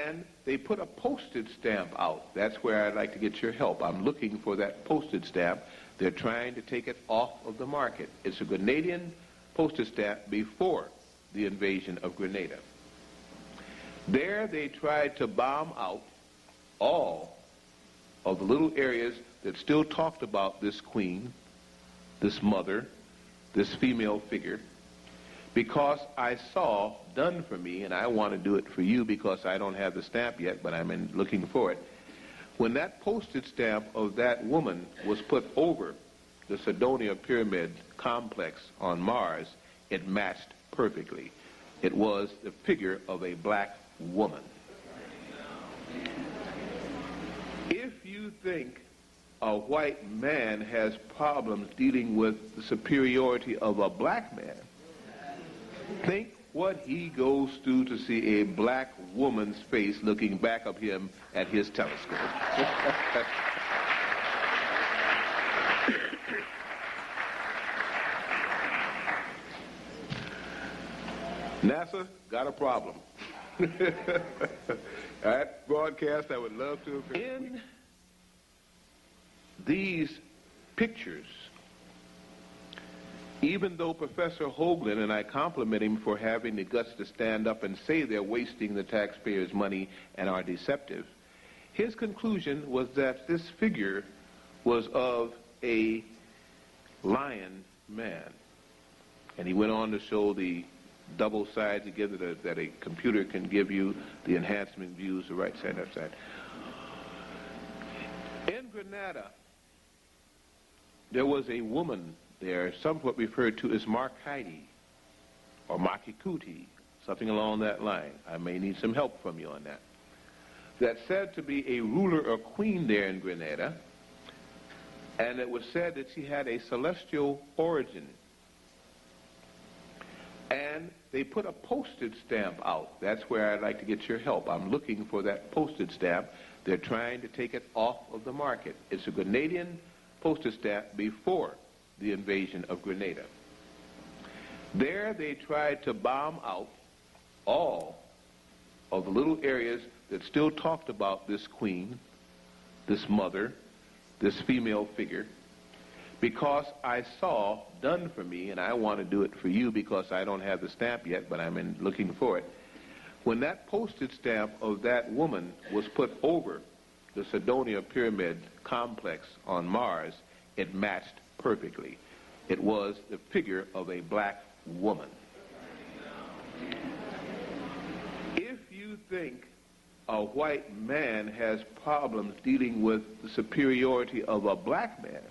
And they put a postage stamp out. That's where I'd like to get your help. I'm looking for that postage stamp. They're trying to take it off of the market. It's a Grenadian postage stamp before the invasion of Grenada. There they tried to bomb out all of the little areas that still talked about this queen, this mother, this female figure, because I saw done for me, and I want to do it for you because I don't have the stamp yet, but I'm looking for it. When that postage stamp of that woman was put over the Sidonia Pyramid complex on Mars, it matched perfectly. It was the figure of a black woman. If you think a white man has problems dealing with the superiority of a black man, think what he goes through to see a black woman's face looking back of him at his telescope. NASA got a problem. That broadcast I would love to have. In these pictures, even though Professor Hoagland, and I compliment him for having the guts to stand up and say they're wasting the taxpayers' money and are deceptive, his conclusion was that this figure was of a lion man. And he went on to show the double sides together that a computer can give you, the enhancement views, the right side, left side. In Grenada, there was a woman there, somewhat referred to as Markheidi, or Makikuti, something along that line. I may need some help from you on that. That's said to be a ruler or queen there in Grenada, and it was said that she had a celestial origin. And they put a postage stamp out. That's where I'd like to get your help. I'm looking for that postage stamp. They're trying to take it off of the market. It's a Grenadian postage stamp before the invasion of Grenada. There they tried to bomb out all of the little areas that still talked about this queen, this mother, this female figure, because I saw done for me, and I want to do it for you because I don't have the stamp yet, but I'm looking for it. When that postage stamp of that woman was put over the Sidonia Pyramid complex on Mars, it matched perfectly. It was the figure of a black woman. If you think a white man has problems dealing with the superiority of a black man,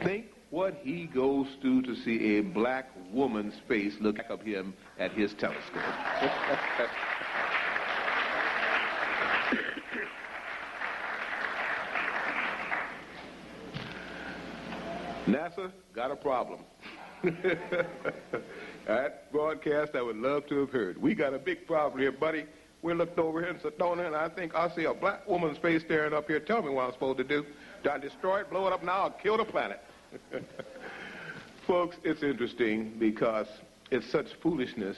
think what he goes through to see a black woman's face look back of him at his telescope. NASA got a problem. That broadcast I would love to have heard. We got a big problem here, buddy. We looked over here in Sedona, and I think I see a black woman's face staring up here. Tell me what I'm supposed to do. Do I destroy it, blow it up now, or kill the planet? Folks, it's interesting because it's such foolishness,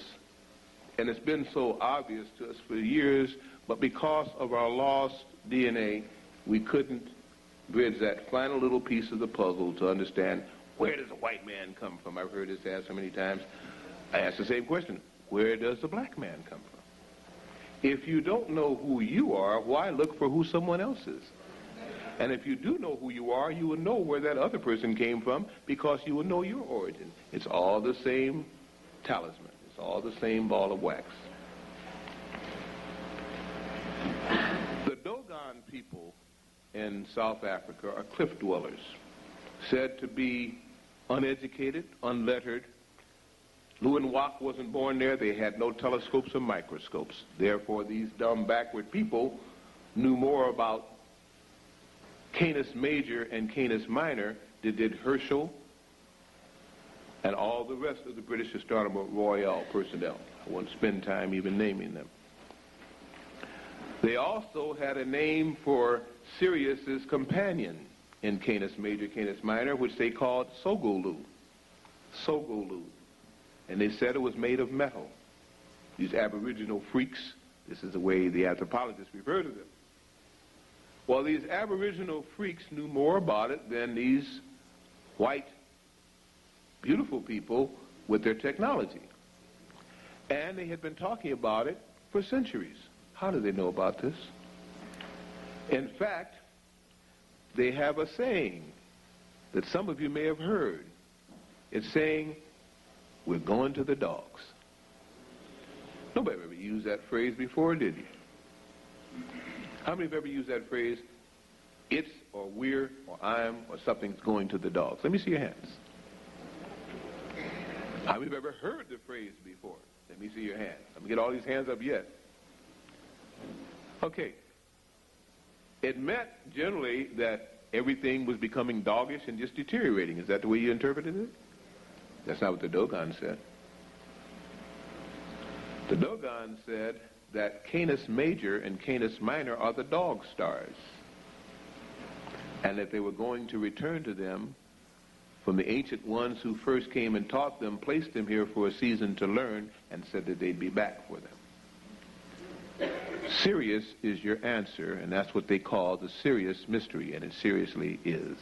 and it's been so obvious to us for years, but because of our lost DNA, we couldn't bridge that final little piece of the puzzle to understand, where does a white man come from? I've heard this asked so many times. I ask the same question, where does the black man come from? If you don't know who you are, why look for who someone else is? And if you do know who you are, you will know where that other person came from because you will know your origin. It's all the same talisman. It's all the same ball of wax. The Dogon people in South Africa are cliff dwellers, said to be uneducated, unlettered. Lewin-Wach wasn't born there. They had no telescopes or microscopes. Therefore, these dumb, backward people knew more about Canis Major and Canis Minor than did Herschel and all the rest of the British Astronomer Royal personnel. I won't spend time even naming them. They also had a name for Sirius's companion in Canis Major, Canis Minor, which they called Sogolu. Sogolu. And they said it was made of metal. These aboriginal freaks, This is the way the anthropologists refer to them. Well, these aboriginal freaks knew more about it than these white, beautiful people with their technology. And they had been talking about it for centuries. How do they know about this? In fact, they have a saying that some of you may have heard. It's saying, we're going to the dogs. Nobody ever used that phrase before, did you? How many have ever used that phrase, it's or we're or I'm or something's going to the dogs? Let me see your hands. How many have ever heard the phrase before? Let me see your hands. I'm going to get all these hands up yet. Okay. It meant generally that everything was becoming doggish and just deteriorating. Is that the way you interpreted it? That's not what the Dogon said. The Dogon said that Canis Major and Canis Minor are the dog stars, and that they were going to return to them from the ancient ones who first came and taught them, placed them here for a season to learn, and said that they'd be back for them. Sirius is your answer, and that's what they call the Sirius mystery, and it seriously is.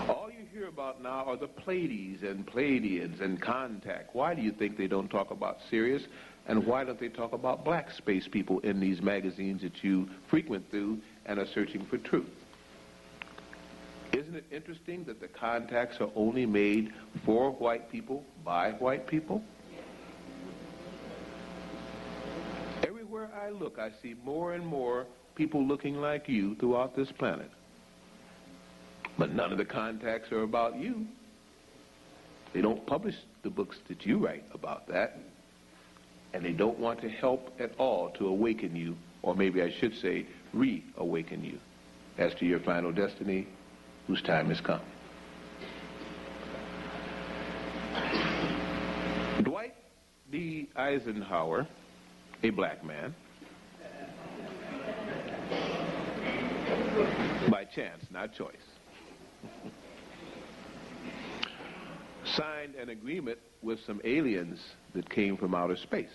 All you hear about now are the Pleiades and Pleiadians and contact. Why do you think they don't talk about Sirius? And why don't they talk about black space people in these magazines that you frequent through and are searching for truth? Isn't it interesting that the contacts are only made for white people, by white people? Everywhere I look, I see more and more people looking like you throughout this planet. But none of the contacts are about you. They don't publish the books that you write about that. And they don't want to help at all to awaken you, or maybe I should say, reawaken you as to your final destiny, whose time has come. Dwight D. Eisenhower, a black man, by chance, not choice, signed an agreement with some aliens that came from outer space.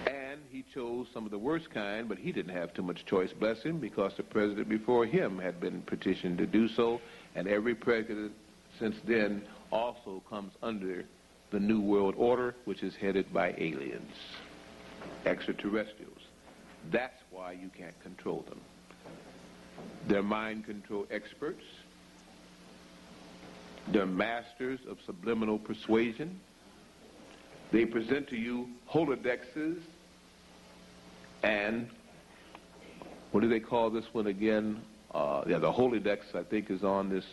And he chose some of the worst kind, but he didn't have too much choice, bless him, because the president before him had been petitioned to do so, and every president since then also comes under the New World Order, which is headed by aliens, extraterrestrials. That's why you can't control them. They're mind control experts. They're masters of subliminal persuasion. They present to you holodexes and, what do they call this one again? The holodex, I think, is on this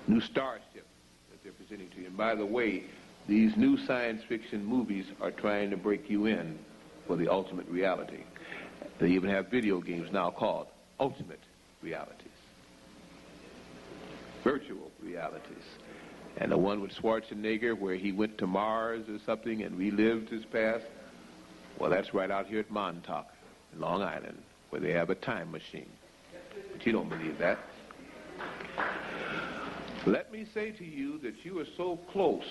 new starship that they're presenting to you. And by the way, these new science fiction movies are trying to break you in for the ultimate reality. They even have video games now called ultimate realities. Virtual realities. And the one with Schwarzenegger where he went to Mars or something and relived his past, well, that's right out here at Montauk, Long Island, where they have a time machine. But you don't believe that. Let me say to you that you are so close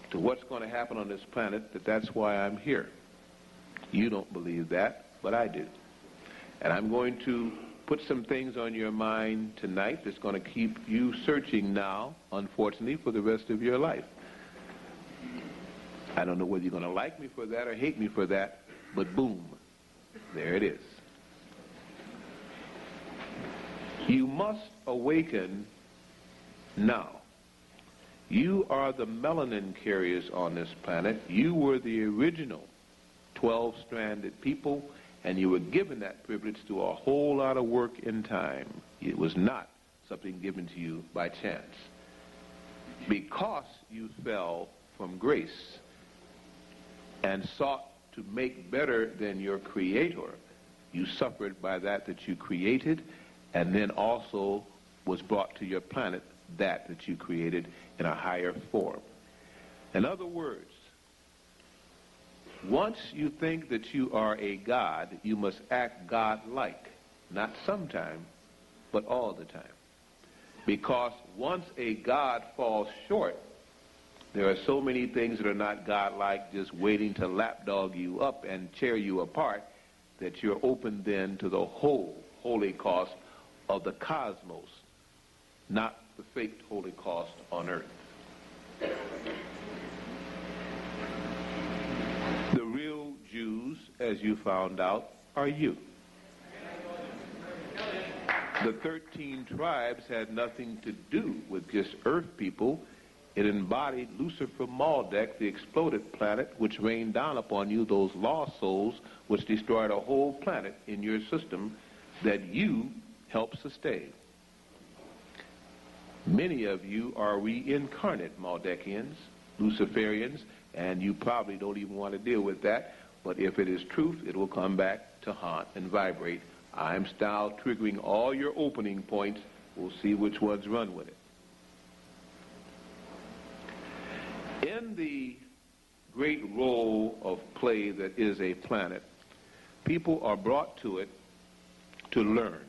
to what's going to happen on this planet that that's why I'm here. You don't believe that, but I do. And I'm going to put some things on your mind tonight that's going to keep you searching now, unfortunately, for the rest of your life. I don't know whether you're going to like me for that or hate me for that, but boom, there it is. You must awaken now. You are the melanin carriers on this planet. You were the original 12-stranded people, and you were given that privilege through a whole lot of work in time. It was not something given to you by chance. Because you fell from grace and sought to make better than your Creator, you suffered by that you created, and then also was brought to your planet that you created in a higher form. In other words, once you think that you are a God, you must act God-like, not sometime, but all the time. Because once a God falls short, There are so many things that are not godlike, just waiting to lapdog you up and tear you apart, that you're open then to the whole Holocaust of the cosmos, not the faked Holocaust on earth. The real Jews, as you found out, are you. The 13 tribes had nothing to do with just earth people. It embodied Lucifer Maldek, the exploded planet, which rained down upon you those lost souls, which destroyed a whole planet in your system that you helped sustain. Many of you are reincarnate Maldekians, Luciferians, and you probably don't even want to deal with that, but if it is truth, it will come back to haunt and vibrate. I'm now triggering all your opening points. We'll see which ones run with it. In the great role of play that is a planet, people are brought to it to learn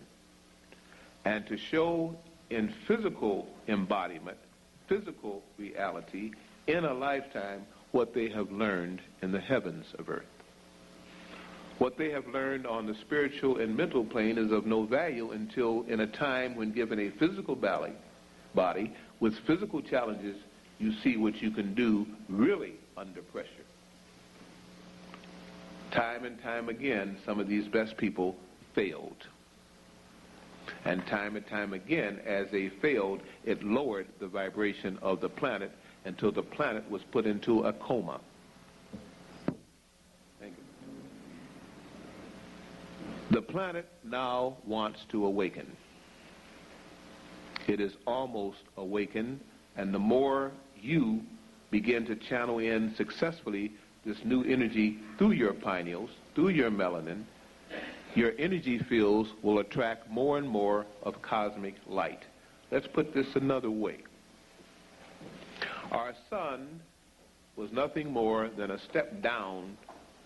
and to show in physical embodiment, physical reality, in a lifetime, what they have learned in the heavens of earth. What they have learned on the spiritual and mental plane is of no value until in a time when given a physical body with physical challenges, you see what you can do really under pressure. Time and time again, some of these best people failed. And time again, as they failed, it lowered the vibration of the planet until the planet was put into a coma. Thank you. The planet now wants to awaken. It is almost awakened, and the more you begin to channel in successfully this new energy through your pineals, through your melanin, your energy fields will attract more and more of cosmic light. Let's put this another way. Our sun was nothing more than a step-down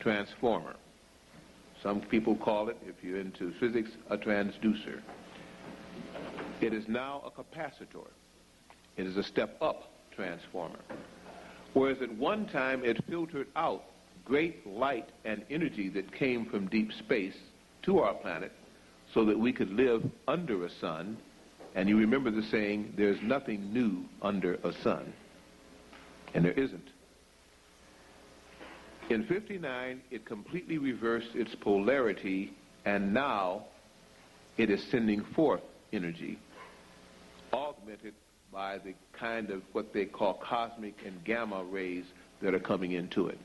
transformer. Some people call it, if you're into physics, a transducer. It is now a capacitor. It is a step-up transformer. Whereas at one time it filtered out great light and energy that came from deep space to our planet so that we could live under a sun. And you remember the saying, there's nothing new under a sun. And there isn't. In 59, it completely reversed its polarity, and now it is sending forth energy, augmented by the kind of what they call cosmic and gamma rays that are coming into it.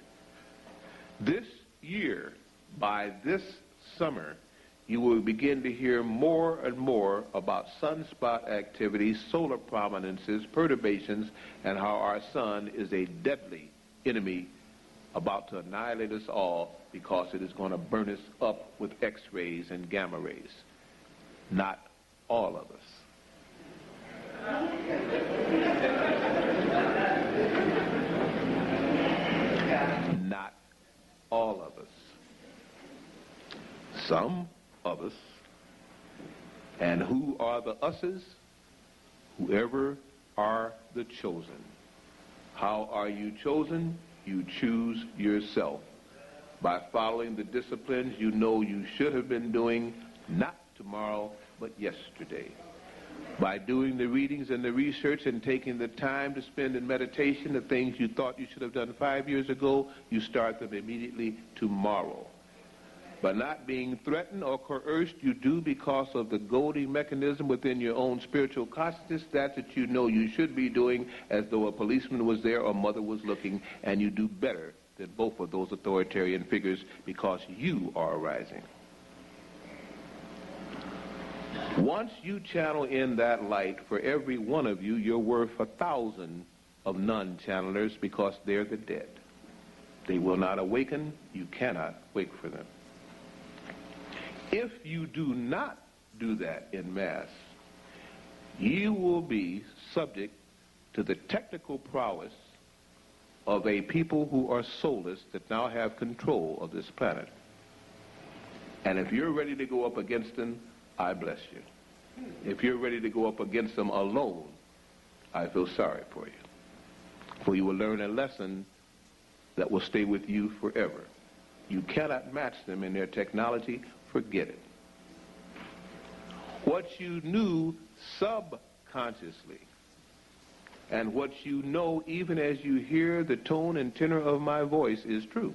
This year, by this summer, you will begin to hear more and more about sunspot activities, solar prominences, perturbations, and how our sun is a deadly enemy about to annihilate us all because it is going to burn us up with X-rays and gamma rays. Not all of us. Not all of us. Some of us. And who are the us's? Whoever are the chosen. How are you chosen? You choose yourself by following the disciplines you know you should have been doing, not tomorrow, but yesterday. By doing the readings and the research and taking the time to spend in meditation, the things you thought you should have done 5 years ago, you start them immediately tomorrow. By not being threatened or coerced, you do because of the goading mechanism within your own spiritual consciousness, that you know you should be doing as though a policeman was there or mother was looking, and you do better than both of those authoritarian figures because you are arising. Once you channel in that light, for every one of you, you're worth 1,000 of non-channelers because they're the dead. They will not awaken. You cannot wake for them. If you do not do that in mass, you will be subject to the technical prowess of a people who are soulless that now have control of this planet. And if you're ready to go up against them, I bless you. If you're ready to go up against them alone, I feel sorry for you. for you will learn a lesson that will stay with you forever. You cannot match them in their technology. Forget it. What you knew subconsciously, and what you know even as you hear the tone and tenor of my voice is true,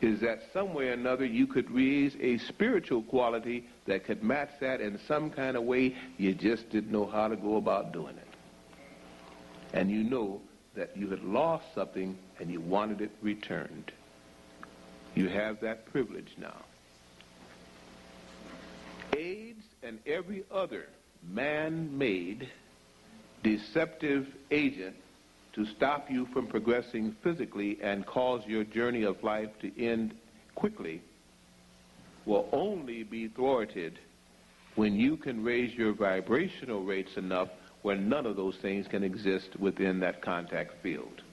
is that somewhere or another you could raise a spiritual quality that could match that in some kind of way. You just didn't know how to go about doing it. And you know that you had lost something and you wanted it returned. You have that privilege now. AIDS and every other man-made deceptive agent to stop you from progressing physically and cause your journey of life to end quickly will only be thwarted when you can raise your vibrational rates enough where none of those things can exist within that contact field.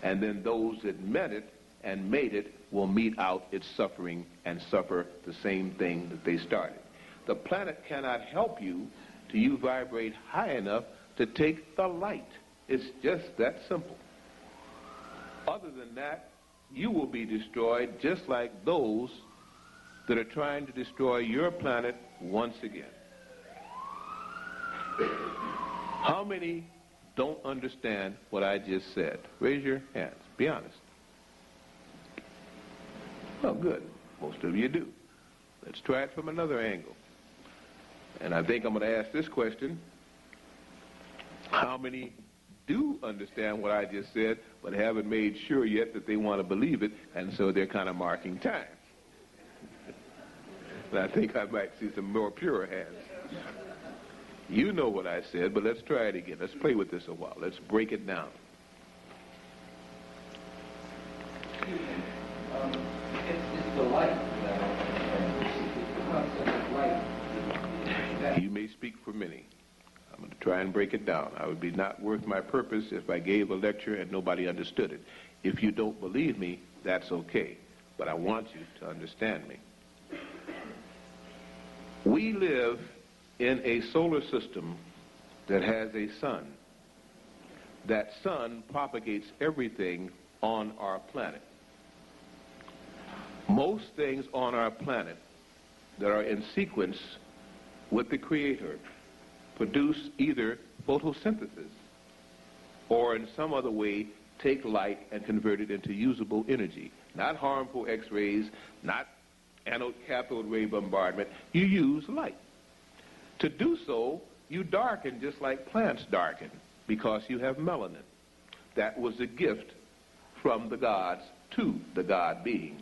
And then those that meant it and made it will mete out its suffering and suffer the same thing that they started. The planet cannot help you till you vibrate high enough to take the light. It's just that simple. Other than that, you will be destroyed just like those that are trying to destroy your planet once again. How many don't understand what I just said? Raise your hands. Be honest. Well, good. Most of you do. Let's try it from another angle. And I think I'm going to ask this question. How many do understand what I just said, but haven't made sure yet that they want to believe it, and so they're kind of marking time? And I think I might see some more pure hands. You know what I said, but let's try it again. Let's play with this a while. Let's break it down. It's the light. The concept of light. You may speak for many. I'm going to try and break it down. I would be not worth my purpose if I gave a lecture and nobody understood it. If you don't believe me, that's okay. But I want you to understand me. We live in a solar system that has a sun. That sun propagates everything on our planet. Most things on our planet that are in sequence with the Creator produce either photosynthesis or in some other way take light and convert it into usable energy. Not harmful X-rays, not anode cathode ray bombardment. You use light. To do so, you darken just like plants darken because you have melanin. That was a gift from the gods to the God being.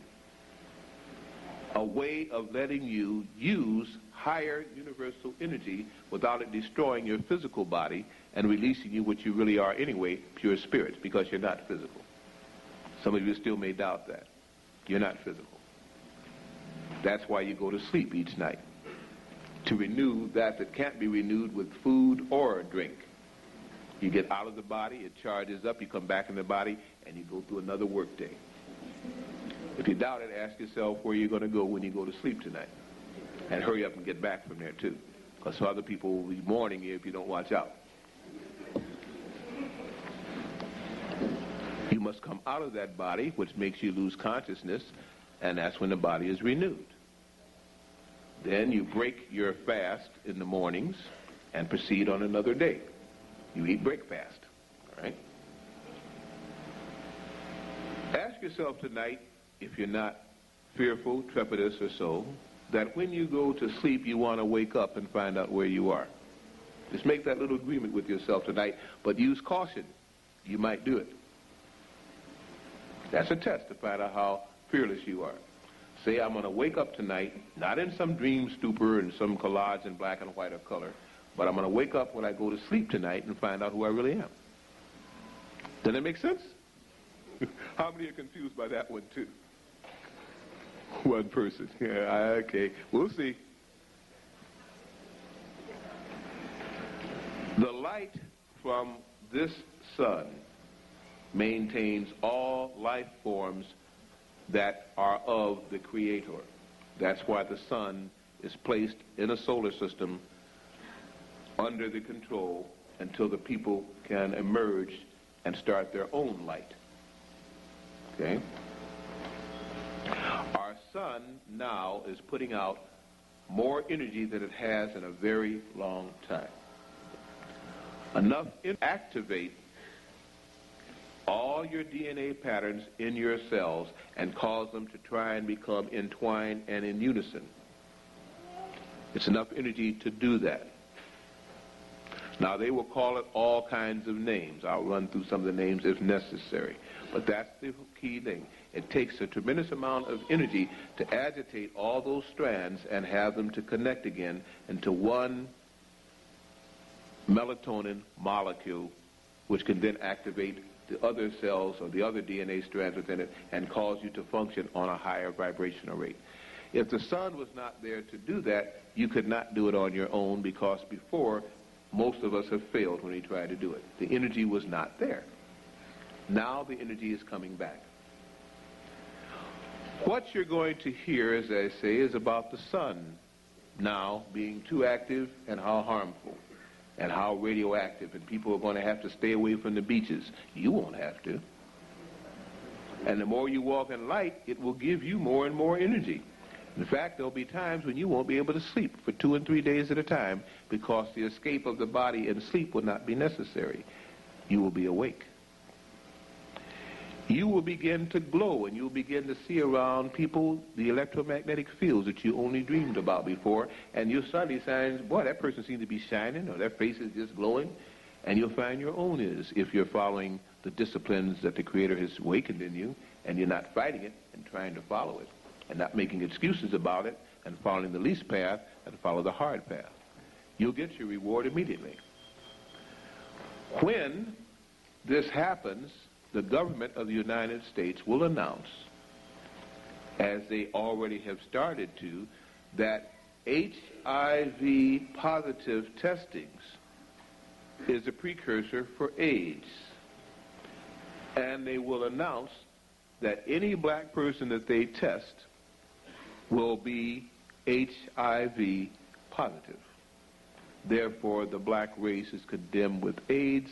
A way of letting you use higher universal energy without it destroying your physical body and releasing you what you really are anyway, pure spirits, because you're not physical. Some of you still may doubt that. You're not physical. That's why you go to sleep each night, to renew that can't be renewed with food or drink. You get out of the body, it charges up, you come back in the body, and you go through another work day. If you doubt it, ask yourself where you're going to go when you go to sleep tonight. And hurry up and get back from there, too. Because some other people will be mourning you if you don't watch out. You must come out of that body, which makes you lose consciousness, and that's when the body is renewed. Then you break your fast in the mornings and proceed on another day. You eat breakfast, all right? Ask yourself tonight, if you're not fearful, trepidous or so, that when you go to sleep, you want to wake up and find out where you are. Just make that little agreement with yourself tonight, but use caution. You might do it. That's a test to find out how fearless you are. Say, I'm going to wake up tonight, not in some dream stupor and some collage in black and white or color, but I'm going to wake up when I go to sleep tonight and find out who I really am. Does that make sense? How many are confused by that one, too? One person. Yeah, okay. We'll see. The light from this sun maintains all life forms that are of the Creator. That's why the sun is placed in a solar system under the control until the people can emerge and start their own light. Okay? Our sun now is putting out more energy than it has in a very long time. Enough to activate all your DNA patterns in your cells and cause them to try and become entwined and in unison. It's enough energy to do that. Now, they will call it all kinds of names. I'll run through some of the names if necessary. But that's the key thing. It takes a tremendous amount of energy to agitate all those strands and have them to connect again into one melatonin molecule, which can then activate the other cells or the other DNA strands within it and cause you to function on a higher vibrational rate. If the sun was not there to do that, you could not do it on your own, because before, most of us have failed when we try to do it. The energy was not there. Now the energy is coming back. What you're going to hear, as I say, is about the sun now being too active and how harmful and how radioactive, and people are going to have to stay away from the beaches. You won't have to. And the more you walk in light, it will give you more and more energy. In fact, there'll be times when you won't be able to sleep for 2 and 3 days at a time, because the escape of the body in sleep will not be necessary. You will be awake. You will begin to glow, and you'll begin to see around people the electromagnetic fields that you only dreamed about before, and you'll suddenly find, boy, that person seems to be shining, or their face is just glowing, and you'll find your own is, if you're following the disciplines that the Creator has awakened in you, and you're not fighting it and trying to follow it, and not making excuses about it, and following the least path and follow the hard path. You'll get your reward immediately. When this happens, the government of the United States will announce, as they already have started to, that HIV positive testings is a precursor for AIDS. And they will announce that any black person that they test will be HIV positive. Therefore, the black race is condemned with AIDS,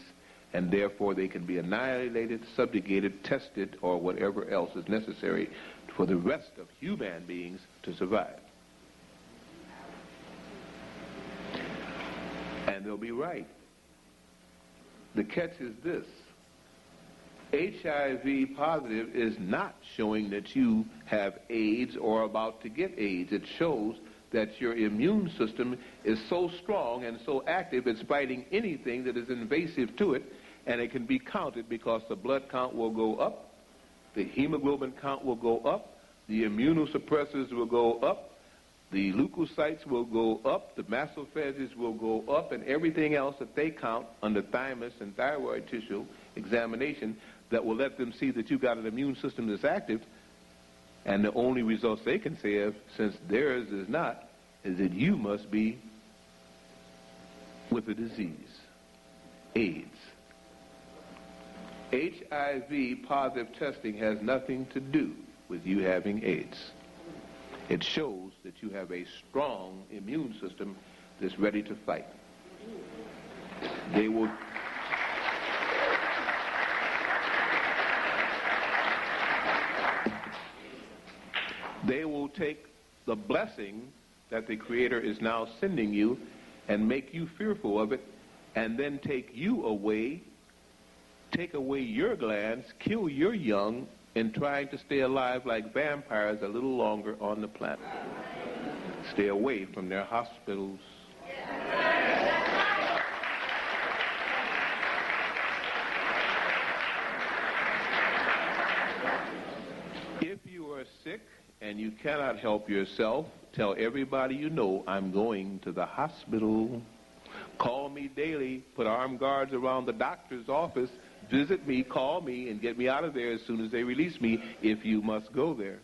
and therefore they can be annihilated, subjugated, tested, or whatever else is necessary for the rest of human beings to survive. And they'll be right. The catch is this: HIV positive is not showing that you have AIDS or about to get AIDS. It shows that your immune system is so strong and so active, it's fighting anything that is invasive to it, and it can be counted because the blood count will go up, the hemoglobin count will go up, the immunosuppressors will go up, the leukocytes will go up, the macrophages will go up, and everything else that they count under thymus and thyroid tissue examination that will let them see that you've got an immune system that's active. And the only results they can say of, since theirs is not, is that you must be with a disease, AIDS. HIV positive testing has nothing to do with you having AIDS. It shows that you have a strong immune system that's ready to fight. They will take the blessing that the Creator is now sending you and make you fearful of it, and then take you away, take away your glands, kill your young, and trying to stay alive like vampires a little longer on the planet. Stay away from their hospitals. If you are sick and you cannot help yourself, tell everybody you know, I'm going to the hospital. Call me daily, put armed guards around the doctor's office, visit me, call me, and get me out of there as soon as they release me, if you must go there,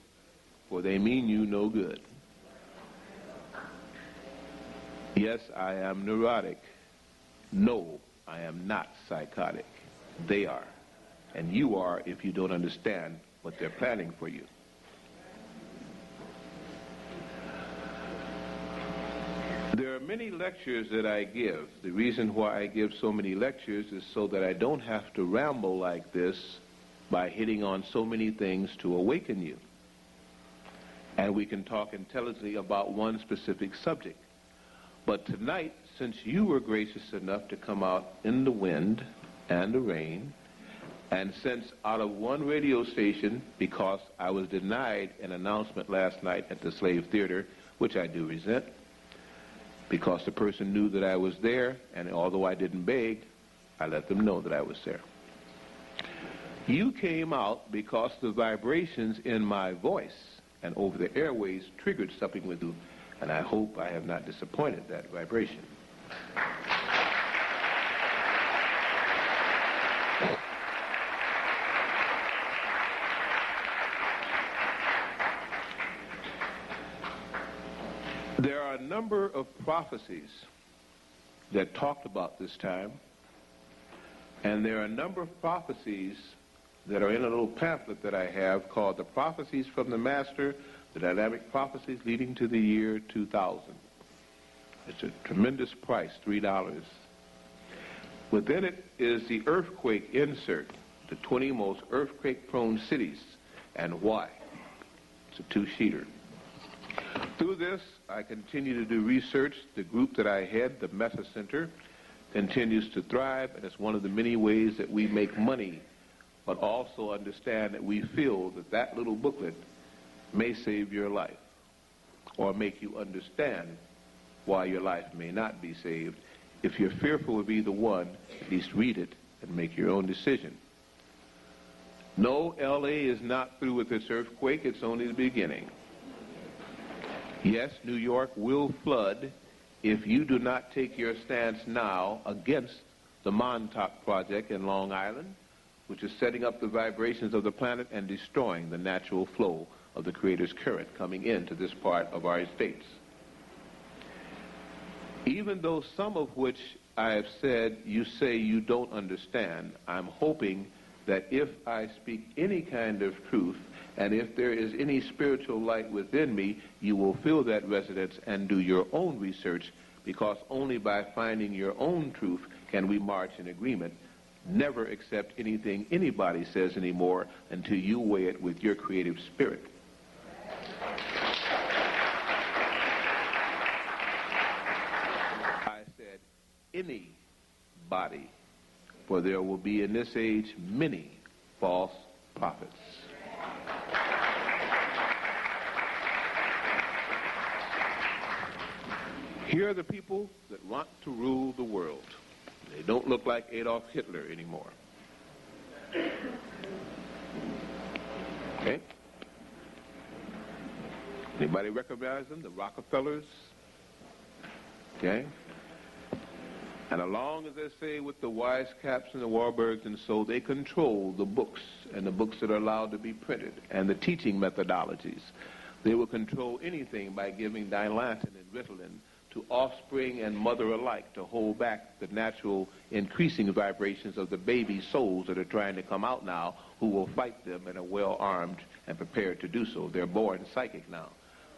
for they mean you no good. Yes, I am neurotic. No, I am not psychotic. They are. And you are if you don't understand what they're planning for you. There are many lectures that I give. The reason why I give so many lectures is so that I don't have to ramble like this by hitting on so many things to awaken you. And we can talk intelligently about one specific subject. But tonight, since you were gracious enough to come out in the wind and the rain, and since out of one radio station, because I was denied an announcement last night at the Slave Theater, which I do resent, because the person knew that I was there, and although I didn't beg, I let them know that I was there. You came out because the vibrations in my voice and over the airways triggered something with you, and I hope I have not disappointed that vibration. There are a number of prophecies that talked about this time, and there are a number of prophecies that are in a little pamphlet that I have called The Prophecies from the Master, the Dynamic Prophecies Leading to the Year 2000. It's a tremendous price, $3. Within it is the earthquake insert, the 20 most earthquake-prone cities, and why. It's a two-sheeter. Through this, I continue to do research. The group that I head, the Metaphysician, continues to thrive, and it's one of the many ways that we make money, but also understand that we feel that that little booklet may save your life or make you understand why your life may not be saved. If you're fearful of either one, at least read it and make your own decision. No, L.A. is not through with this earthquake. It's only the beginning. Yes, New York will flood if you do not take your stance now against the Montauk Project in Long Island, which is setting up the vibrations of the planet and destroying the natural flow of the Creator's current coming into this part of our estates. Even though some of which I have said you say you don't understand, I'm hoping that if I speak any kind of truth, and if there is any spiritual light within me, you will feel that resonance and do your own research, because only by finding your own truth can we march in agreement. Never accept anything anybody says anymore until you weigh it with your creative spirit. I said anybody, for there will be in this age many false prophets. Here are the people that want to rule the world. They don't look like Adolf Hitler anymore. Okay? Anybody recognize them? The Rockefellers? Okay? And along as they say with the Wisecaps and the Warburgs and so, they control the books and the books that are allowed to be printed and the teaching methodologies. They will control anything by giving Dilantin and Ritalin to offspring and mother alike to hold back the natural increasing vibrations of the baby souls that are trying to come out now, who will fight them and are well armed and prepared to do so. They're born psychic now.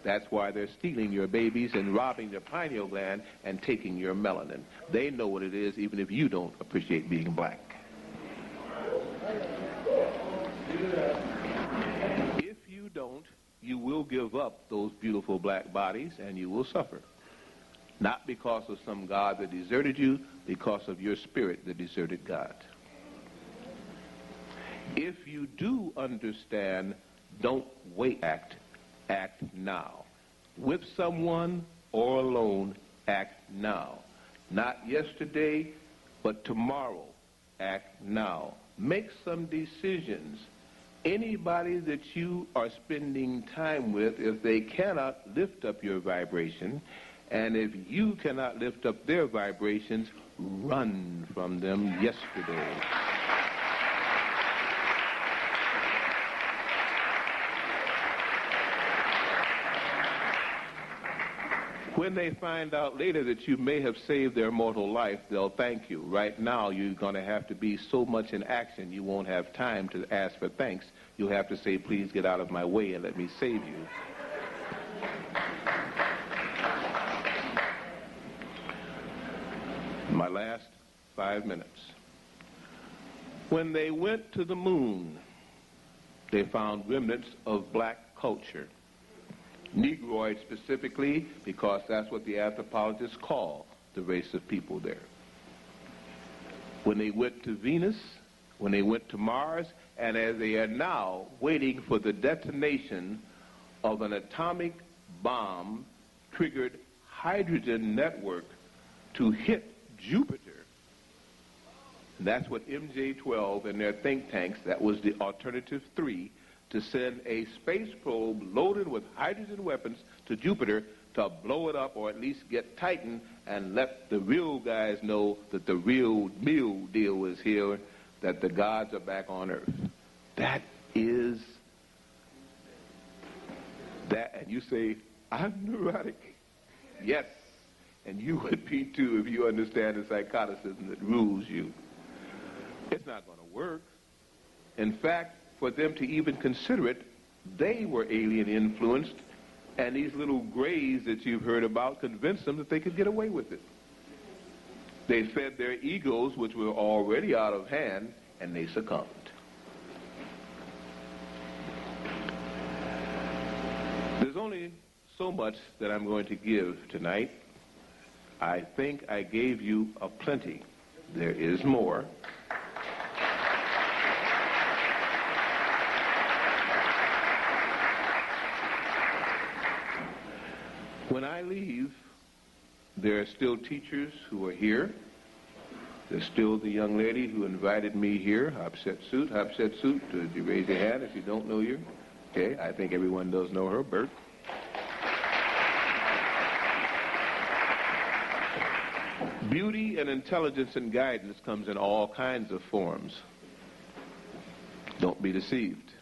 That's why they're stealing your babies and robbing their pineal gland and taking your melanin. They know what it is, even if you don't appreciate being black. If you don't, you will give up those beautiful black bodies and you will suffer. Not because of some God that deserted you, because of your spirit that deserted God. If you do understand, don't wait, act now. With someone or alone, act now. Not yesterday, but tomorrow, act now. Make some decisions. Anybody that you are spending time with, if they cannot lift up your vibration, and if you cannot lift up their vibrations, run from them yesterday. When they find out later that you may have saved their mortal life, they'll thank you. Right now, you're going to have to be so much in action, you won't have time to ask for thanks. You'll have to say, please get out of my way and let me save you. My last 5 minutes. When they went to the moon, they found remnants of black culture. Negroid specifically, because that's what the anthropologists call the race of people there. When they went to Venus, when they went to Mars, and as they are now waiting for the detonation of an atomic bomb-triggered hydrogen network to hit Jupiter. And that's what MJ-12 and their think tanks, that was the alternative 3, to send a space probe loaded with hydrogen weapons to Jupiter to blow it up or at least get Titan and let the real guys know that the real deal is here, that the gods are back on Earth. That is that. And you say, I'm neurotic. Yes, and you would be too if you understand the psychoticism that rules you. It's not going to work. In fact, for them to even consider it, they were alien influenced, and these little grays that you've heard about convinced them that they could get away with it. They fed their egos, which were already out of hand, and they succumbed. There's only so much that I'm going to give tonight. I think I gave you a plenty. There is more. When I leave, there are still teachers who are here. There's still the young lady who invited me here, Hopset Suit. Did you raise your hand if you don't know her? Okay, I think everyone does know her, Bert. Beauty and intelligence and guidance comes in all kinds of forms. Don't be deceived.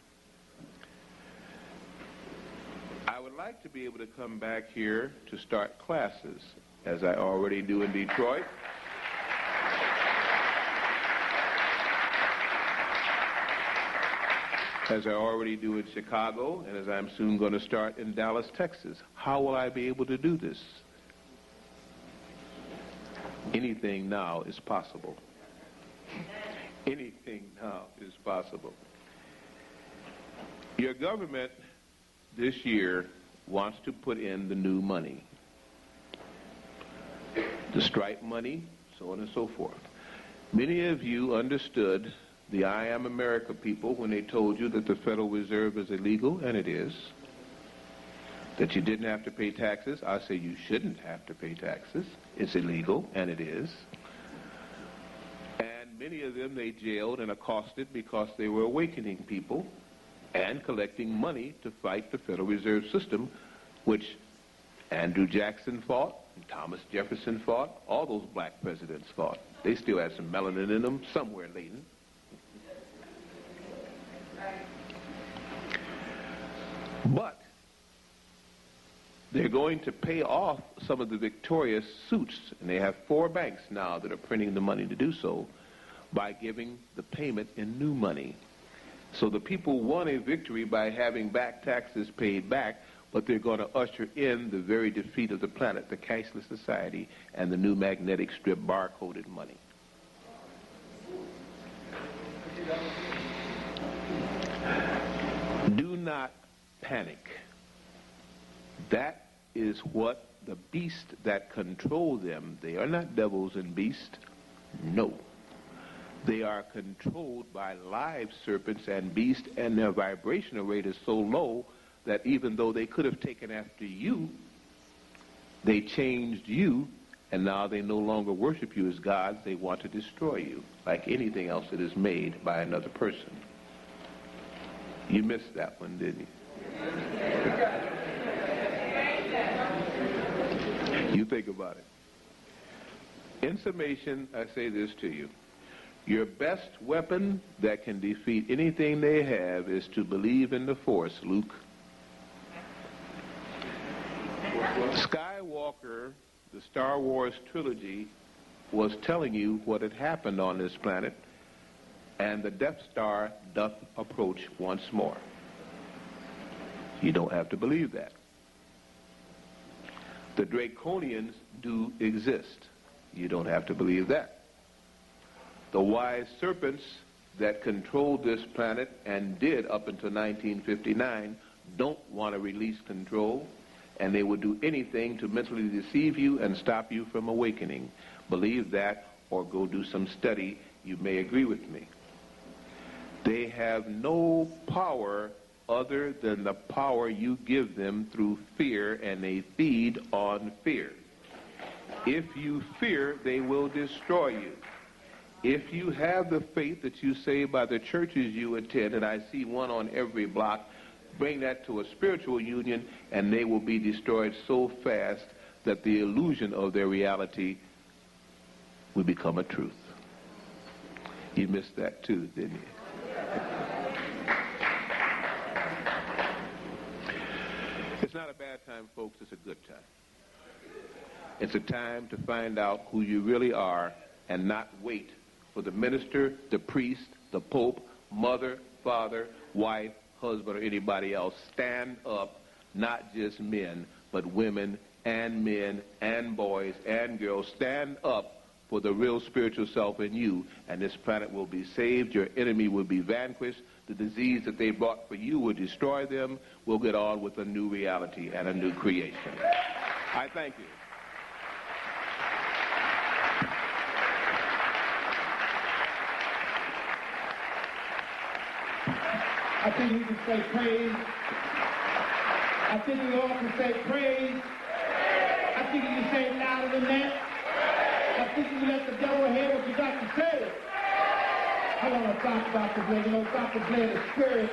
I would like to be able to come back here to start classes, as I already do in Detroit. As I already do in Chicago, and as I'm soon going to start in Dallas, Texas. How will I be able to do this? Anything now is possible. Anything now is possible. Your government this year wants to put in the new money. The stripe money, so on and so forth. Many of you understood the I Am America people when they told you that the Federal Reserve is illegal, and it is. That you didn't have to pay taxes. I say you shouldn't have to pay taxes. It's illegal, and it is. And many of them they jailed and accosted because they were awakening people and collecting money to fight the Federal Reserve System, which Andrew Jackson fought, and Thomas Jefferson fought, all those black presidents fought. They still had some melanin in them somewhere latent. But they're going to pay off some of the victorious suits, and they have 4 banks now that are printing the money to do so, by giving the payment in new money. So the people won a victory by having back taxes paid back, but they're going to usher in the very defeat of the planet, the cashless society, and the new magnetic strip barcoded money. Do not panic. That is what the beast that control them, they are not devils and beasts. No. They are controlled by live serpents and beasts, and their vibrational rate is so low that even though they could have taken after you, they changed you, and now they no longer worship you as gods. They want to destroy you, like anything else that is made by another person. You missed that one, didn't you? You think about it. In summation, I say this to you. Your best weapon that can defeat anything they have is to believe in the Force, Luke. Skywalker, the Star Wars trilogy, was telling you what had happened on this planet, and the Death Star doth approach once more. You don't have to believe that. The Draconians do exist. You don't have to believe that. The wise serpents that controlled this planet and did up until 1959 don't want to release control, and they will do anything to mentally deceive you and stop you from awakening. Believe that, or go do some study. You may agree with me. They have no power other than the power you give them through fear, and they feed on fear. If you fear, they will destroy you. If you have the faith that you say by the churches you attend, and I see one on every block, bring that to a spiritual union, and they will be destroyed so fast that the illusion of their reality will become a truth. You missed that too, didn't you? It's not a bad time, folks. It's a good time. It's a time to find out who you really are and not wait for the minister, the priest, the pope, mother, father, wife, husband, or anybody else. Stand up, not just men, but women and men and boys and girls. Stand up for the real spiritual self in you, and this planet will be saved. Your enemy will be vanquished. The disease that they brought for you will destroy them. We'll get on with a new reality and a new creation. I thank you. I think we can say praise. I think we all can say praise. I think you can say it louder than that. I think you can let the devil hear what you got to say. I want to talk Dr. Blair. You know, Dr. Blair, the spirit,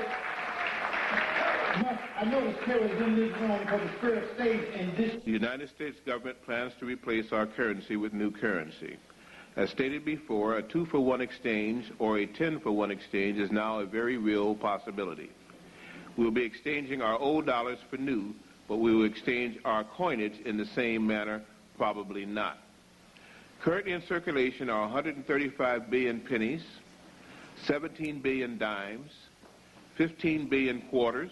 I know the spirit is in this room, but the spirit stays in this. The United States government plans to replace our currency with new currency. As stated before, a 2-for-1 exchange or a 10-for-1 exchange is now a very real possibility. We will be exchanging our old dollars for new, but we will exchange our coinage in the same manner? Probably not. Currently in circulation are 135 billion pennies, 17 billion dimes, 15 billion quarters,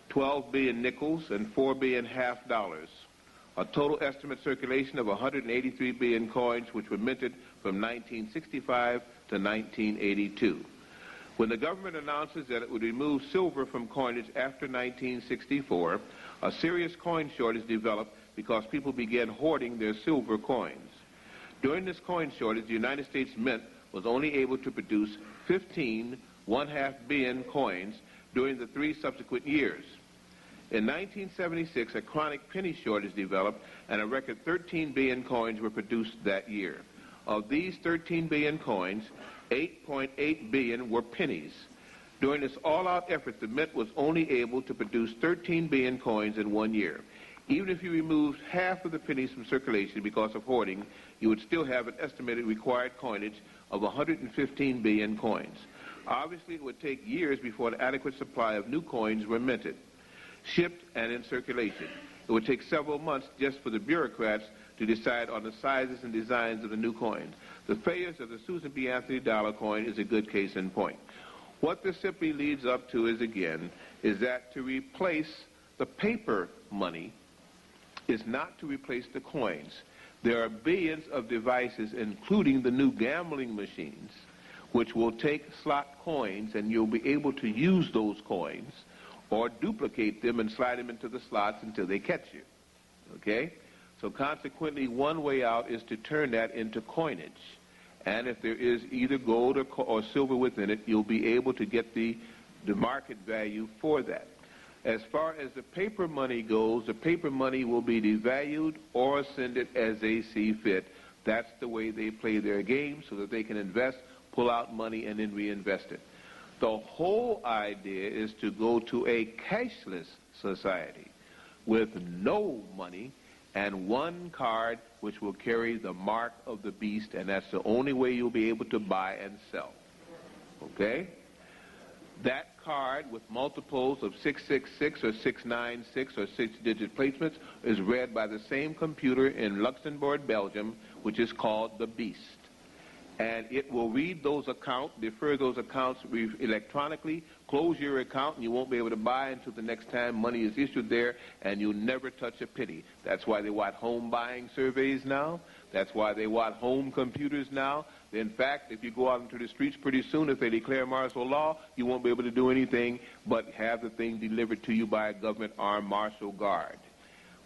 12 billion nickels, and 4 billion half dollars. A total estimate circulation of 183 billion coins, which were minted from 1965 to 1982. When the government announces that it would remove silver from coinage after 1964, a serious coin shortage developed because people began hoarding their silver coins. During this coin shortage, the United States Mint was only able to produce 15 1/2 billion coins during the 3 subsequent years. In 1976, a chronic penny shortage developed, and a record 13 billion coins were produced that year. Of these 13 billion coins, 8.8 billion were pennies. During this all-out effort, the Mint was only able to produce 13 billion coins in 1 year. Even if you removed half of the pennies from circulation because of hoarding, you would still have an estimated required coinage of 115 billion coins. Obviously, it would take years before an adequate supply of new coins were minted, shipped, and in circulation. It would take several months just for the bureaucrats to decide on the sizes and designs of the new coins. The failures of the Susan B. Anthony dollar coin is a good case in point. What this simply leads up to is that to replace the paper money is not to replace the coins. There are billions of devices, including the new gambling machines, which will take slot coins, and you'll be able to use those coins or duplicate them and slide them into the slots until they catch you. Okay? So consequently, one way out is to turn that into coinage. And if there is either gold or silver within it, you'll be able to get the market value for that. As far as the paper money goes, the paper money will be devalued or ascended as they see fit. That's the way they play their game, so that they can invest, pull out money, and then reinvest it. The whole idea is to go to a cashless society with no money and one card which will carry the mark of the beast, and that's the only way you'll be able to buy and sell. Okay? That card with multiples of 666 or 696 or 6-digit placements is read by the same computer in Luxembourg, Belgium, which is called the Beast. And it will read those accounts, defer those accounts electronically, close your account, and you won't be able to buy until the next time money is issued there, and you'll never touch a penny. That's why they want home buying surveys now. That's why they want home computers now. In fact, if you go out into the streets pretty soon, if they declare martial law, you won't be able to do anything but have the thing delivered to you by a government armed martial guard.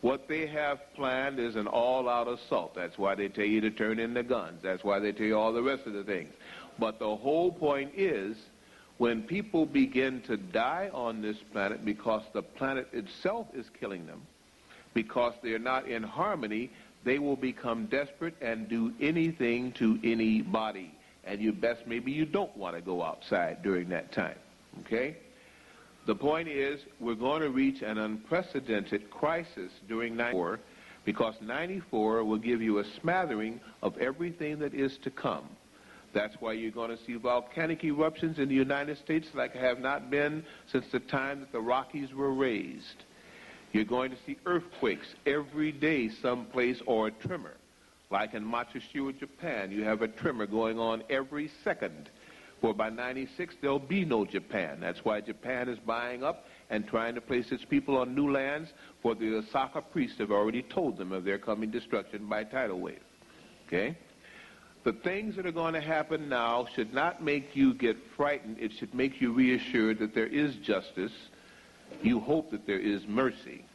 What they have planned is an all-out assault. That's why they tell you to turn in the guns. That's why they tell you all the rest of the things. But the whole point is, when people begin to die on this planet because the planet itself is killing them, because they're not in harmony, they will become desperate and do anything to anybody. And maybe you don't want to go outside during that time, okay? The point is, we're going to reach an unprecedented crisis during 94, because 94 will give you a smattering of everything that is to come. That's why you're going to see volcanic eruptions in the United States like have not been since the time that the Rockies were raised. You're going to see earthquakes every day someplace, or a tremor. Like in Matsushima, Japan, you have a tremor going on every second. For by 96, there'll be no Japan. That's why Japan is buying up and trying to place its people on new lands, for the Osaka priests have already told them of their coming destruction by tidal wave. Okay? The things that are going to happen now should not make you get frightened. It should make you reassured that there is justice. You hope that there is mercy,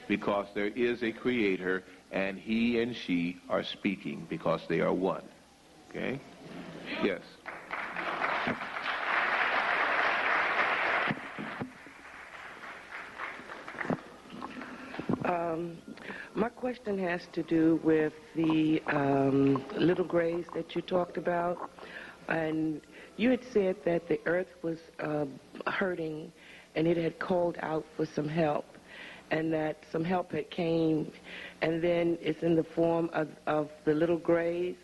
because there is a creator, and he and she are speaking because they are one. Okay? Yes. My question has to do with the little grays that you talked about. And you had said that the earth was hurting and it had called out for some help, and that some help had came, and then it's in the form of the little grays.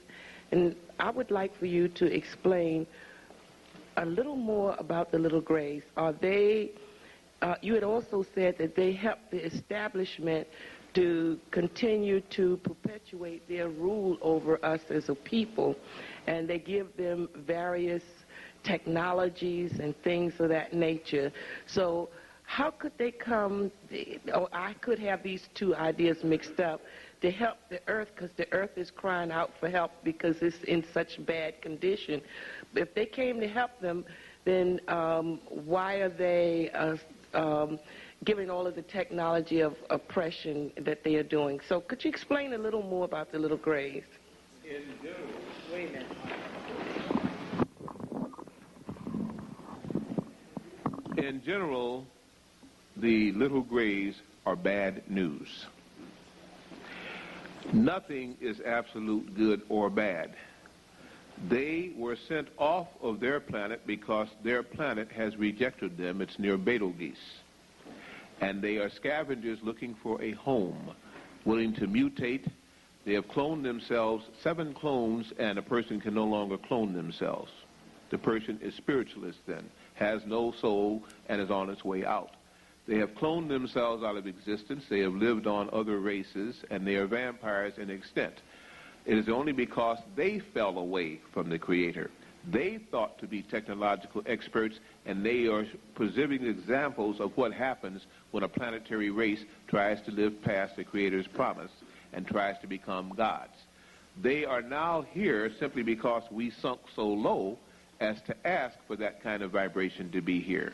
And I would like for you to explain a little more about the little grays. Are they, you had also said that they help the establishment to continue to perpetuate their rule over us as a people, and they give them various technologies and things of that nature. So how could they come, or I could have these two ideas mixed up, to help the earth, because the earth is crying out for help because it's in such bad condition. If they came to help them, then why are they giving all of the technology of oppression that they are doing? So could you explain a little more about the little grays? In general, wait a minute. In general, the little grays are bad news. Nothing is absolute good or bad. They were sent off of their planet because their planet has rejected them. It's near Betelgeuse. And they are scavengers looking for a home, willing to mutate. They have cloned themselves, 7 clones, and a person can no longer clone themselves. The person is spiritualist then, has no soul, and is on its way out. They have cloned themselves out of existence. They have lived on other races, and they are vampires in extent. It is only because they fell away from the Creator. They thought to be technological experts, and they are preserving examples of what happens when a planetary race tries to live past the Creator's promise and tries to become gods. They are now here simply because we sunk so low as to ask for that kind of vibration to be here.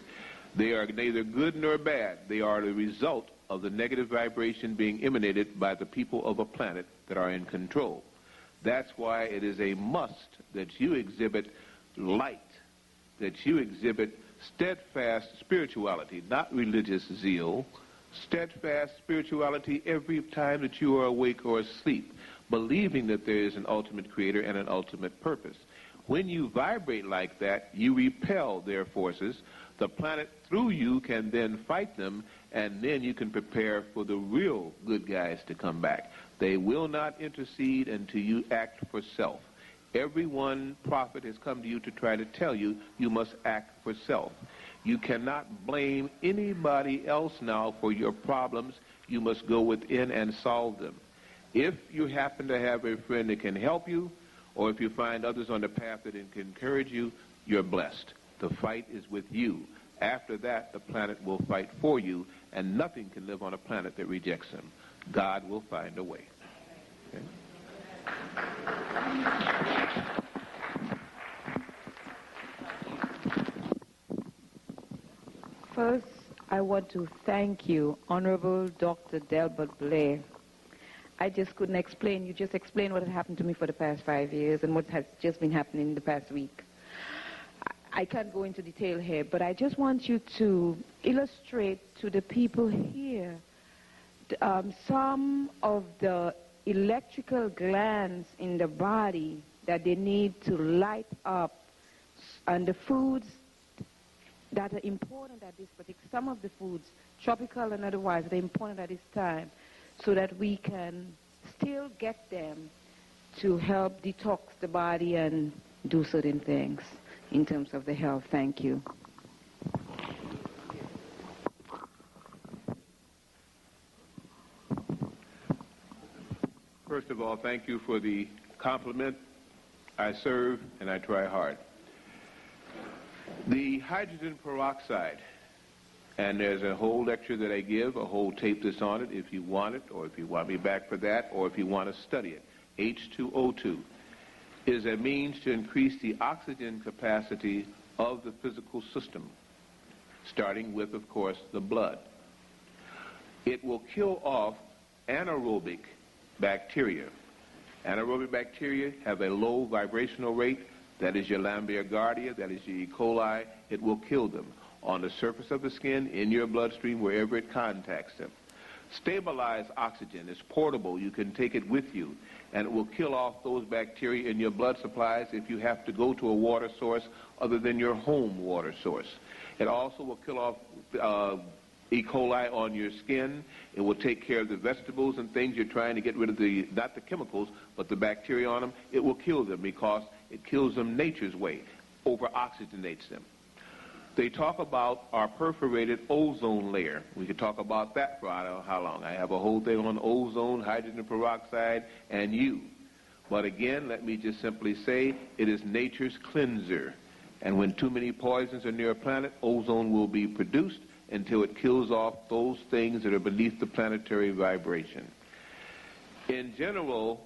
They are neither good nor bad. They are the result of the negative vibration being emanated by the people of a planet that are in control. That's why it is a must that you exhibit light, that you exhibit steadfast spirituality, not religious zeal, steadfast spirituality every time that you are awake or asleep, believing that there is an ultimate creator and an ultimate purpose. When you vibrate like that, you repel their forces. The planet through you can then fight them, and then you can prepare for the real good guys to come back. They will not intercede until you act for self. Every one prophet has come to you to try to tell you you must act for self. You cannot blame anybody else now for your problems. You must go within and solve them. If you happen to have a friend that can help you, or if you find others on the path that can encourage you, you're blessed. The fight is with you. After that, the planet will fight for you, and nothing can live on a planet that rejects him. God will find a way. Okay? First, I want to thank you, Honorable Dr. Delbert Blair. I just couldn't explain. You just explained what had happened to me for the past 5 years and what has just been happening in the past week. I can't go into detail here, but I just want you to illustrate to the people here some of the electrical glands in the body that they need to light up, and the foods that are important at this particular, some of the foods, tropical and otherwise, they're important at this time, so that we can still get them to help detox the body and do certain things in terms of the health. Thank you. First of all, thank you for the compliment. I serve and I try hard. The hydrogen peroxide, and there's a whole lecture that I give, a whole tape that's on it if you want it, or if you want me back for that, or if you want to study it. H2O2 is a means to increase the oxygen capacity of the physical system, starting with, of course, the blood. It will kill off anaerobic bacteria. Anaerobic bacteria have a low vibrational rate. That is your Lambergardia, that is your E. coli. It will kill them on the surface of the skin, in your bloodstream, wherever it contacts them. Stabilized oxygen is portable. You can take it with you, and it will kill off those bacteria in your blood supplies if you have to go to a water source other than your home water source. It also will kill off E. coli on your skin. It will take care of the vegetables and things you're trying to get rid of, not the chemicals, but the bacteria on them. It will kill them because it kills them nature's way, over-oxygenates them. They talk about our perforated ozone layer. We could talk about that for I don't know how long. I have a whole thing on ozone, hydrogen peroxide, and you. But again, let me just simply say it is nature's cleanser. And when too many poisons are near a planet, ozone will be produced until it kills off those things that are beneath the planetary vibration. In general,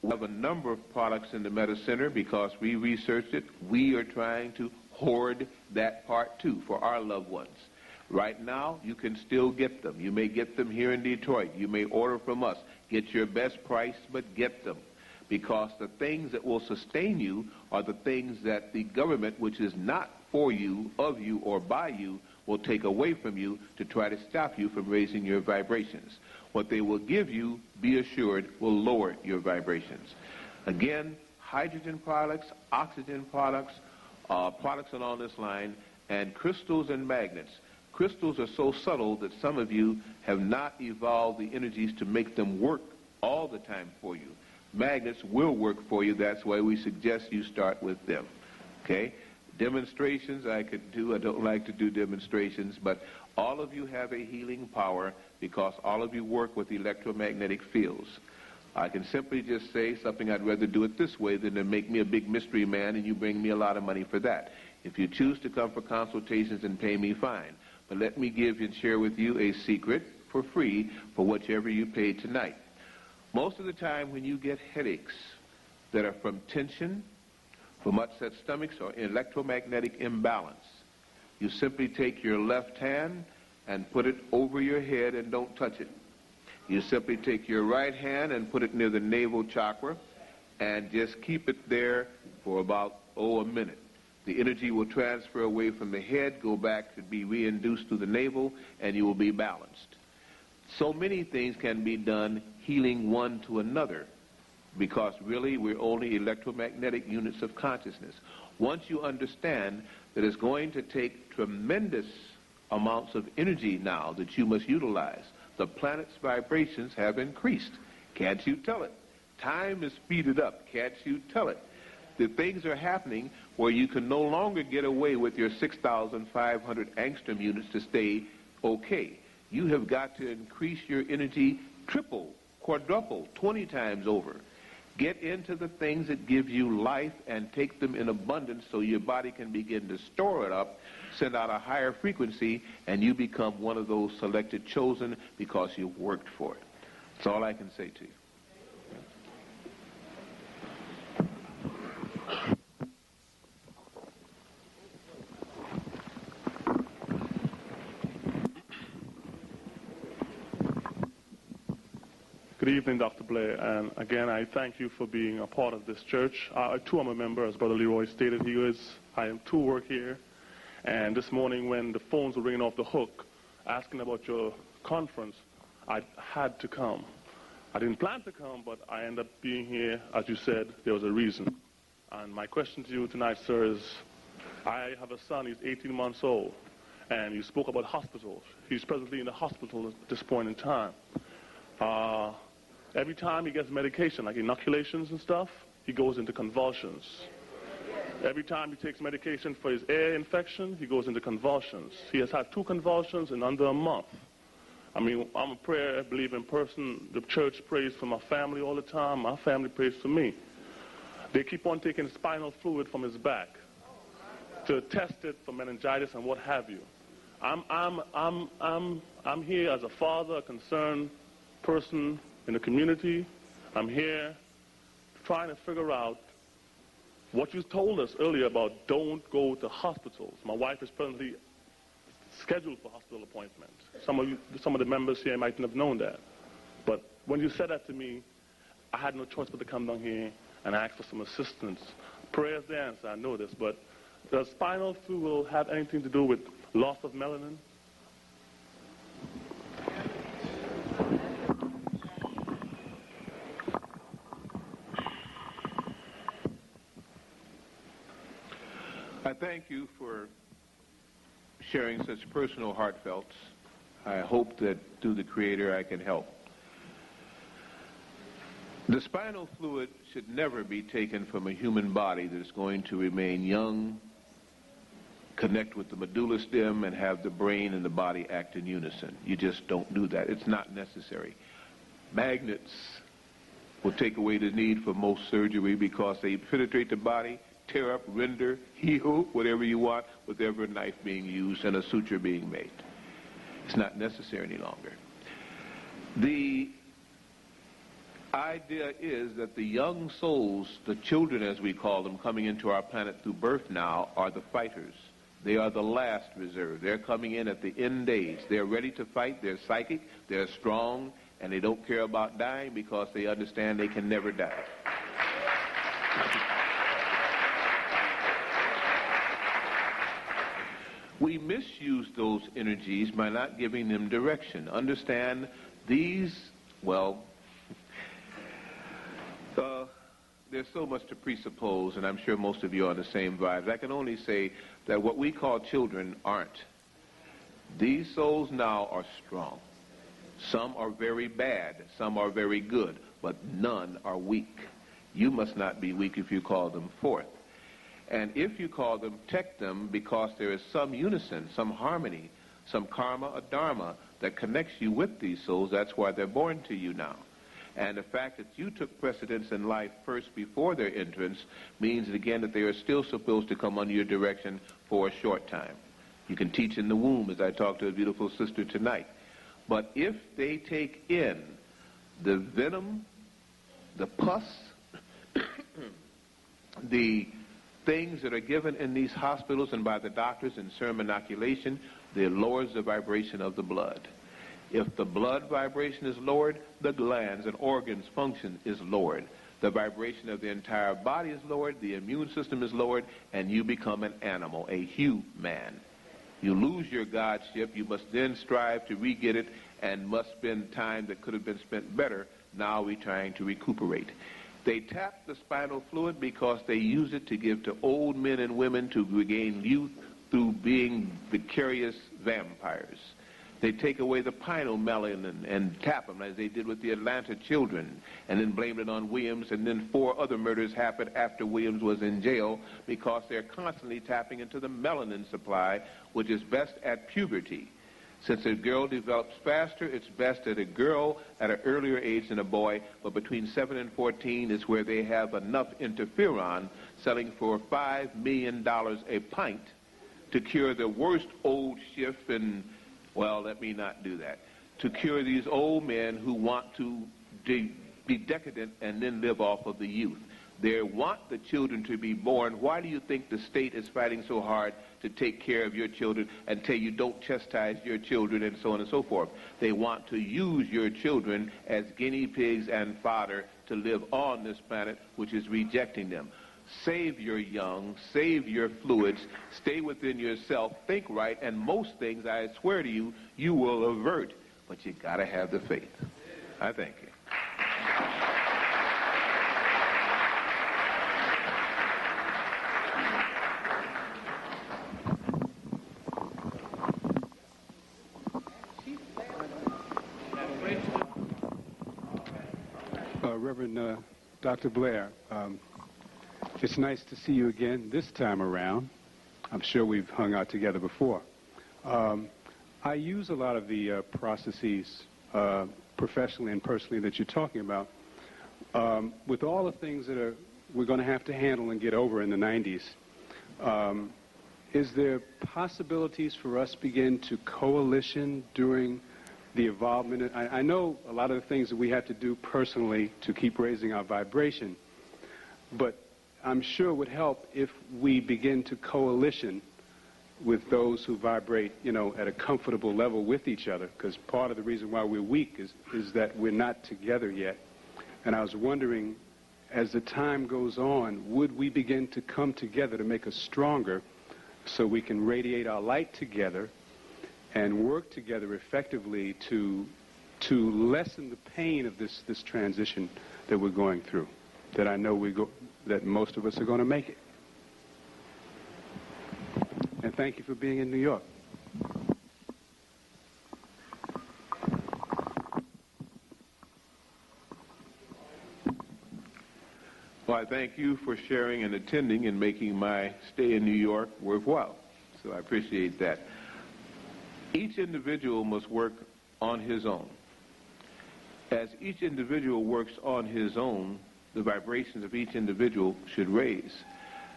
we have a number of products in the Metacenter because we researched it. We are trying to hoard that part too for our loved ones. Right now, you can still get them. You may get them here in Detroit. You may order from us. Get your best price, but get them. Because the things that will sustain you are the things that the government, which is not for you, of you, or by you, will take away from you to try to stop you from raising your vibrations. What they will give you, be assured, will lower your vibrations. Again, hydrogen products, oxygen products, products along this line, and crystals and magnets. Crystals are so subtle that some of you have not evolved the energies to make them work all the time for you. Magnets will work for you. That's why we suggest you start with them. Okay? Demonstrations I could do. I don't like to do demonstrations, but all of you have a healing power because all of you work with electromagnetic fields. I can simply just say something. I'd rather do it this way than to make me a big mystery man and you bring me a lot of money for that. If you choose to come for consultations and pay me, fine. But let me give and share with you a secret for free for whatever you paid tonight. Most of the time when you get headaches that are from tension, from upset stomachs, or electromagnetic imbalance, you simply take your left hand and put it over your head and don't touch it. You simply take your right hand and put it near the navel chakra and just keep it there for about, a minute. The energy will transfer away from the head, go back to be reinduced to the navel, and you will be balanced. So many things can be done healing one to another because really we're only electromagnetic units of consciousness. Once you understand that it's going to take tremendous amounts of energy now that you must utilize, the planet's vibrations have increased. Can't you tell it? Time is speeded up. Can't you tell it? The things are happening where you can no longer get away with your 6,500 angstrom units to stay okay. You have got to increase your energy triple, quadruple, 20 times over. Get into the things that give you life and take them in abundance so your body can begin to store it up, send out a higher frequency, and you become one of those selected chosen because you worked for it. That's all I can say to you. Good evening, Dr. Blair, and again, I thank you for being a part of this church. Too, I'm a member, as Brother Leroy stated he is. I am to work here, and this morning when the phones were ringing off the hook, asking about your conference, I had to come. I didn't plan to come, but I ended up being here. As you said, there was a reason. And my question to you tonight, sir, is I have a son, he's 18 months old, and you spoke about hospitals. He's presently in the hospital at this point in time. Every time he gets medication, like inoculations and stuff, he goes into convulsions. Every time he takes medication for his ear infection, he goes into convulsions. He has had 2 convulsions in under a month. I mean, I'm a prayer-believing person. The church prays for my family all the time. My family prays for me. They keep on taking spinal fluid from his back to test it for meningitis and what have you. I'm here as a father, a concerned person in the community. I'm here trying to figure out what you told us earlier about don't go to hospitals. My wife is presently scheduled for hospital appointments. Some of the members here might not have known that. But when you said that to me, I had no choice but to come down here and ask for some assistance. Prayers the answer, I know this, but does spinal fluid have anything to do with loss of melanin? I thank you for sharing such personal heartfelts. I hope that through the Creator I can help. The spinal fluid should never be taken from a human body that is going to remain young, connect with the medulla stem, and have the brain and the body act in unison. You just don't do that. It's not necessary. Magnets will take away the need for most surgery because they penetrate the body, tear up, render, heal, whatever you want, with every knife being used and a suture being made. It's not necessary any longer. The idea is that the young souls, the children as we call them, coming into our planet through birth now, are the fighters. They are the last reserve. They're coming in at the end days. They're ready to fight. They're psychic. They're strong. And they don't care about dying because they understand they can never die. We misuse those energies by not giving them direction. Understand these, well, there's so much to presuppose, and I'm sure most of you are on the same vibes. I can only say that what we call children aren't. These souls now are strong. Some are very bad, some are very good, but none are weak. You must not be weak if you call them forth. And if you call them, protect them, because there is some unison, some harmony, some karma or dharma that connects you with these souls. That's why they're born to you now. And the fact that you took precedence in life first before their entrance means, again, that they are still supposed to come under your direction for a short time. You can teach in the womb, as I talked to a beautiful sister tonight. But if they take in the venom, the pus, the things that are given in these hospitals and by the doctors in serum inoculation, it lowers the vibration of the blood. If the blood vibration is lowered, the glands and organs function is lowered. The vibration of the entire body is lowered, the immune system is lowered, and you become an animal, a human. You lose your godship. You must then strive to re-get it and must spend time that could have been spent better. Now we're trying to recuperate. They tap the spinal fluid because they use it to give to old men and women to regain youth through being vicarious vampires. They take away the pineal melanin and tap them, as they did with the Atlanta children, and then blamed it on Williams, and then 4 other murders happened after Williams was in jail because they're constantly tapping into the melanin supply, which is best at puberty. Since a girl develops faster, it's best at a girl at an earlier age than a boy, but between 7 and 14 is where they have enough interferon, selling for $5 million a pint, to cure the worst old shift and, well, let me not do that, to cure these old men who want to be decadent and then live off of the youth. They want the children to be born. Why do you think the state is fighting so hard to take care of your children and tell you don't chastise your children and so on and so forth? They want to use your children as guinea pigs and fodder to live on this planet, which is rejecting them. Save your young, save your fluids, stay within yourself, think right, and most things, I swear to you, you will avert. But you got to have the faith. I thank you. Reverend Dr. Blair, it's nice to see you again this time around. I'm sure we've hung out together before. I use a lot of the processes professionally and personally that you're talking about. With all the things that we're going to have to handle and get over in the 90s, is there possibilities for us begin to coalition during the involvement? I know a lot of the things that we have to do personally to keep raising our vibration, but I'm sure it would help if we begin to coalition with those who vibrate, you know, at a comfortable level with each other, because part of the reason why we're weak is that we're not together yet. And I was wondering, as the time goes on, would we begin to come together to make us stronger so we can radiate our light together and work together effectively to lessen the pain of this transition that we're going through, that I know that most of us are going to make it. And thank you for being in New York. Well, I thank you for sharing and attending and making my stay in New York worthwhile. So I appreciate that. Each individual must work on his own. As each individual works on his own, the vibrations of each individual should raise.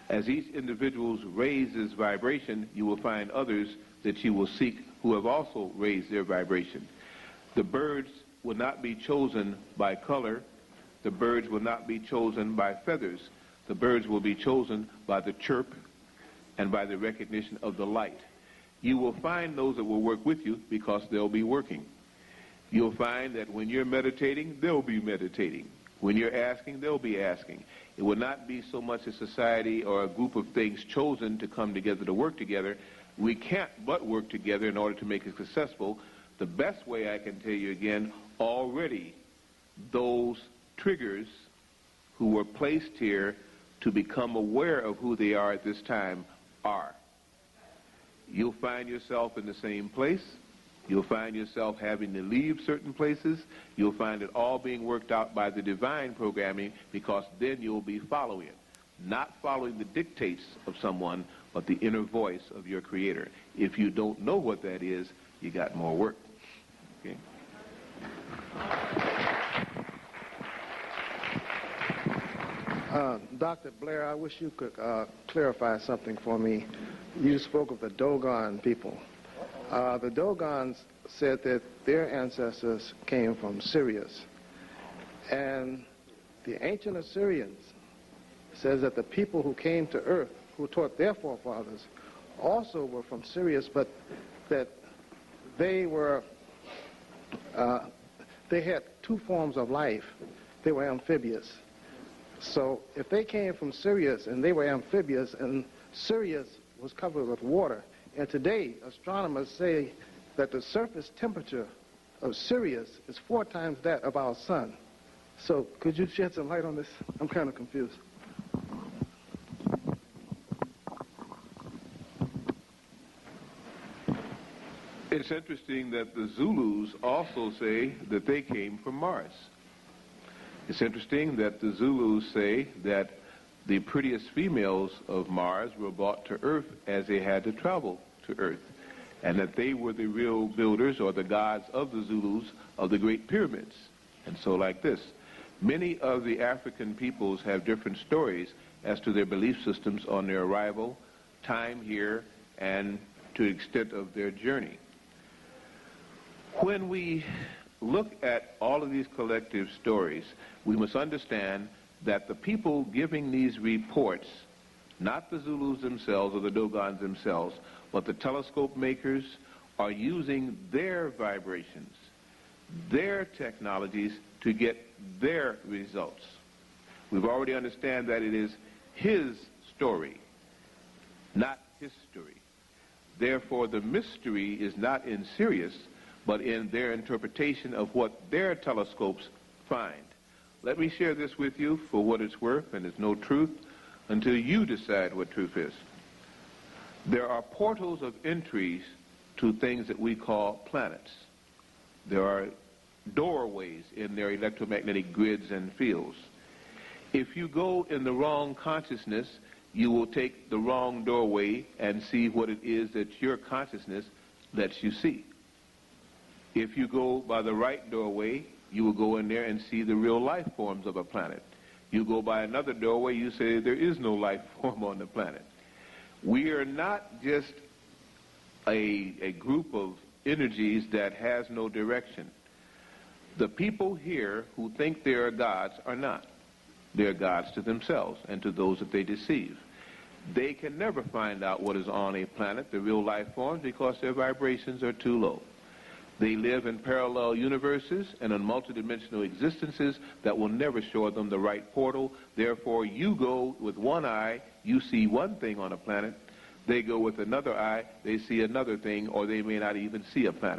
As each individual raises vibration, you will find others that you will seek who have also raised their vibration. The birds will not be chosen by color. The birds will not be chosen by feathers. The birds will be chosen by the chirp and by the recognition of the light. You will find those that will work with you because they'll be working. You'll find that when you're meditating, they'll be meditating. When you're asking, they'll be asking. It will not be so much a society or a group of things chosen to come together to work together. We can't but work together in order to make it successful. The best way I can tell you again, already those triggers who were placed here to become aware of who they are at this time are. You'll find yourself in the same place. You'll find yourself having to leave certain places. You'll find it all being worked out by the divine programming, because then you'll be following it. Not following the dictates of someone, but the inner voice of your Creator. If you don't know what that is, you got more work. Okay? Dr. Blair, I wish you could clarify something for me. You spoke of the Dogon people. The Dogons said that their ancestors came from Sirius. And the ancient Assyrians says that the people who came to Earth, who taught their forefathers, also were from Sirius, but that they were, they had two forms of life. They were amphibious. So if they came from Sirius and they were amphibious, and Sirius was covered with water, and today astronomers say that the surface temperature of Sirius is 4 times that of our sun. So could you shed some light on this? I'm kind of confused. It's interesting that the Zulus also say that they came from Mars. It's interesting that the Zulus say that the prettiest females of Mars were brought to Earth as they had to travel to Earth, and that they were the real builders or the gods of the Zulus of the Great Pyramids. And so like this, many of the African peoples have different stories as to their belief systems on their arrival, time here, and to the extent of their journey. When we look at all of these collective stories, we must understand that the people giving these reports, not the Zulus themselves or the Dogons themselves, but the telescope makers, are using their vibrations, their technologies to get their results. We've already understand that it is his story, not history. Therefore, the mystery is not in Sirius, but in their interpretation of what their telescopes find. Let me share this with you for what it's worth, and it's no truth until you decide what truth is. There are portals of entries to things that we call planets. There are doorways in their electromagnetic grids and fields. If you go in the wrong consciousness, you will take the wrong doorway and see what it is that your consciousness lets you see. If you go by the right doorway, you will go in there and see the real life forms of a planet. You go by another doorway, you say there is no life form on the planet. We are not just a group of energies that has no direction. The people here who think they are gods are not. They are gods to themselves and to those that they deceive. They can never find out what is on a planet, the real life forms, because their vibrations are too low. They live in parallel universes and in multidimensional existences that will never show them the right portal. Therefore, you go with one eye, you see one thing on a planet. They go with another eye, they see another thing, or they may not even see a planet.